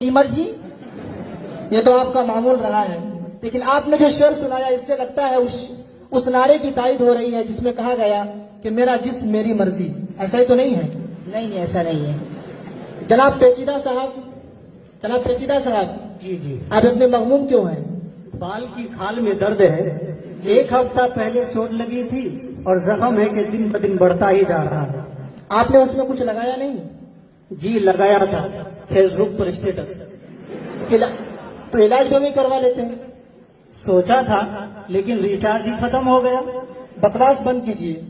मर्जी, ये तो आपका मामूल रहा है, लेकिन आपने जो शेर सुनाया इससे लगता है उस नारे की तायद हो रही है जिसमें कहा गया कि मेरा जिस्म मेरी मर्जी। ऐसा ही तो नहीं है? नहीं, ऐसा नहीं है। जनाब पेचीदा साहब, जी आप इतने मगमूम क्यों हैं? बाल की खाल में दर्द है। एक हफ्ता पहले चोट लगी थी और जख्म है कि दिन ब दिन बढ़ता ही जा रहा है। आपने उसमें कुछ लगाया नहीं? जी लगाया था, फेसबुक पर स्टेटस। तो इलाज भी करवा लेते हैं। सोचा था लेकिन रिचार्ज ही खत्म हो गया। बकवास बंद कीजिए।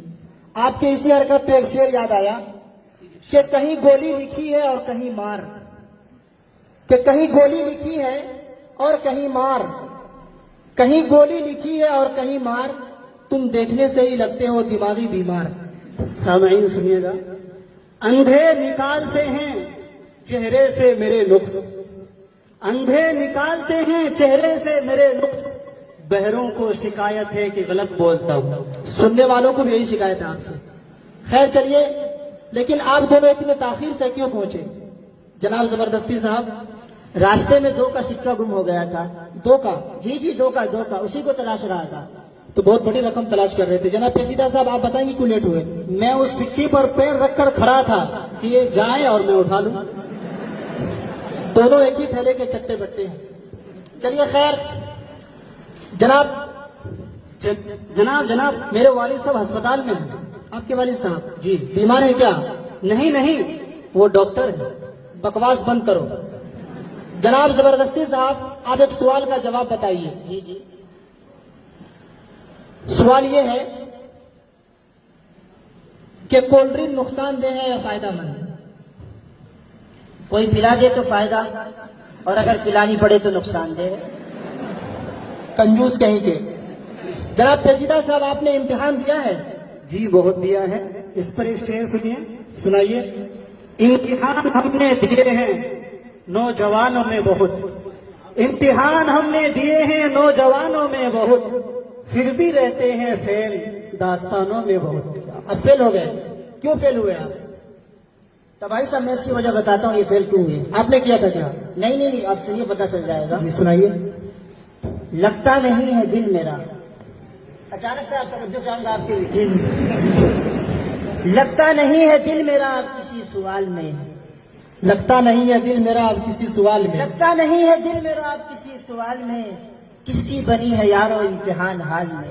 आपके इसी हरकत पे एक शेर याद आया कि कहीं गोली लिखी है और कहीं मार, कि कहीं गोली लिखी है और कहीं मार, कहीं गोली लिखी है और कहीं मार, तुम देखने से ही लगते हो दिमागी बीमार। सामईन सुनिएगा। अंधे निकालते हैं चेहरे से मेरे नुक्स, अंधे निकालते हैं चेहरे से मेरे नुक्स, बहरों को शिकायत है कि गलत बोलता हूँ। सुनने वालों को भी यही शिकायत है आपसे। खैर चलिए, लेकिन आप दोनों इतने ताखीर से क्यों पहुंचे? जनाब जबरदस्ती साहब, रास्ते में 2 का सिक्का गुम हो गया था। 2 का? जी 2 का, उसी को तलाश रहा था। तो बहुत बड़ी रकम तलाश कर रहे थे। जनाब पेचीदा साहब, आप बताएंगे क्यों लेट हुए? मैं उस सिक्के पर पैर रखकर खड़ा था कि ये जाए और मैं उठा लूं। दोनों एक ही थैले के चट्टे बट्टे हैं। चलिए खैर, जनाब मेरे वालिद साहब अस्पताल में हैं। आपके वालिद साहब? जी। बीमार है क्या? नहीं, वो डॉक्टर है। बकवास बंद करो। जनाब जबरदस्ती साहब, आप एक सवाल का जवाब बताइए। जी। सवाल ये है कि कोल्ड ड्रिंक नुकसानदेह है या फायदेमंद? कोई पिला दे तो फायदा, और अगर पिलानी पड़े तो नुकसानदेह है। कंजूस कहीं के। जनाब पेचीदा साहब, आपने इम्तिहान दिया है? जी बहुत दिया है। इस पर एक शेर सुनिए। सुनाइए। इम्तिहान हमने दिए हैं नौजवानों में बहुत, इम्तिहान हमने दिए हैं नौजवानों में बहुत, फिर भी रहते हैं फेल दास्तानों में बहुत। अब फेल हो गए? क्यों फेल हुए आप? तो भाई साहब मैं इसकी वजह बताता हूँ ये फेल क्यों हुए। आपने किया था क्या? नहीं, आप सुनिए पता चल जाएगा। जी सुनाइए। लगता नहीं है दिल मेरा, अचानक से आप तवज्जो चाहूंगा आपकी। जी। लगता नहीं है दिल मेरा अब किसी सवाल में, लगता नहीं है दिल मेरा अब किसी सवाल में, लगता नहीं है दिल मेरा अब किसी सवाल में, किसकी बनी है यारो इम्तिहान हाल में।